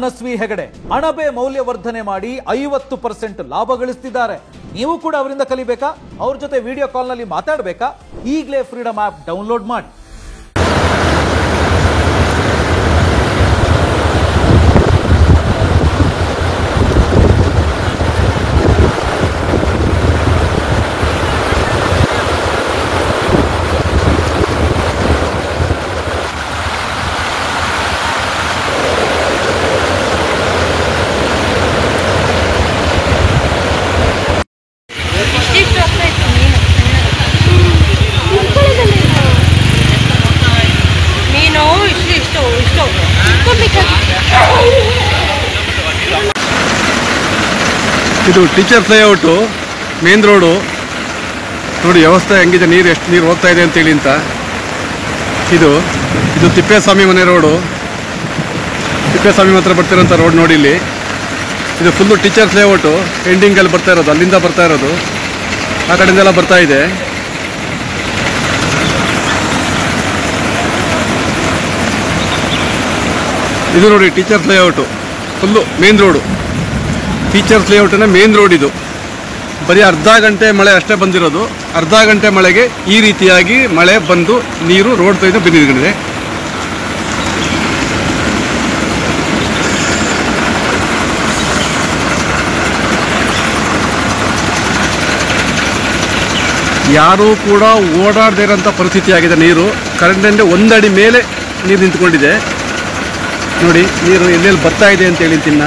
ಮನಸ್ವಿ ಹೆಗಡೆ ಅಣಬೆ ಮೌಲ್ಯವರ್ಧನೆ ಮಾಡಿ 50% ಲಾಭ ಗಳಿಸ್ತಿದ್ದಾರೆ. ನೀವು ಕೂಡ ಅವರಿಂದ ಕಲಿಬೇಕಾ? ಅವ್ರ ಜೊತೆ ವಿಡಿಯೋ ಕಾಲ್ನಲ್ಲಿ ಮಾತಾಡಬೇಕಾ? ಈಗಲೇ ಫ್ರೀಡಮ್ ಆಪ್ ಡೌನ್ಲೋಡ್ ಮಾಡಿ. ಇದು ಟೀಚರ್ಸ್ ಲೇಔಟು, ಮೇನ್ ರೋಡು ನೋಡಿ ವ್ಯವಸ್ಥೆ ಹೆಂಗಿದೆ, ನೀರು ಎಷ್ಟು ನೀರು ಹೋಗ್ತಾ ಇದೆ ಅಂತೇಳಿ ಅಂತ. ಇದು ತಿಪ್ಪೇಸ್ವಾಮಿ ಮನೆ ರೋಡು, ತಿಪ್ಪೇಸ್ವಾಮಿ ಹತ್ರ ಬರ್ತಿರೋಂಥ ರೋಡ್ ನೋಡಿ. ಇಲ್ಲಿ ಇದು ಫುಲ್ಲು ಟೀಚರ್ಸ್ ಲೇಔಟು, ಎಂಡಿಂಗಲ್ಲಿ ಬರ್ತಾ ಇರೋದು, ಅಲ್ಲಿಂದ ಬರ್ತಾ ಇರೋದು, ಆ ಕಡೆಯಿಂದೆಲ್ಲ ಬರ್ತಾ ಇದೆ. ಇದು ನೋಡಿ teachers layout, full main road, teachers ಲೇಔಟಿನ ಮೇನ್ ರೋಡ್. ಇದು ಬರೀ ಅರ್ಧ ಗಂಟೆ ಮಳೆ ಅಷ್ಟೇ ಬಂದಿರೋದು. ಅರ್ಧ ಗಂಟೆ ಮಳೆಗೆ ಈ ರೀತಿಯಾಗಿ ಮಳೆ ಬಂದು ನೀರು ರೋಡ್ ಸೈಡ್ ಬಿದ್ದಿದೆ. ಯಾರೂ ಕೂಡ ಓಡಾಡದೇ ಇರೋಂಥ ಪರಿಸ್ಥಿತಿ ಆಗಿದೆ. ನೀರು ಕರೆಂಟಿಂದ 1 ಅಡಿ ಮೇಲೆ ನೀರು ನಿಂತ್ಕೊಂಡಿದೆ ನೋಡಿ. ನೀರು ಎಲ್ಲೆಲ್ಲಿ ಬರ್ತಾ ಇದೆ ಅಂತೇಳಿ ತಿನ್ನ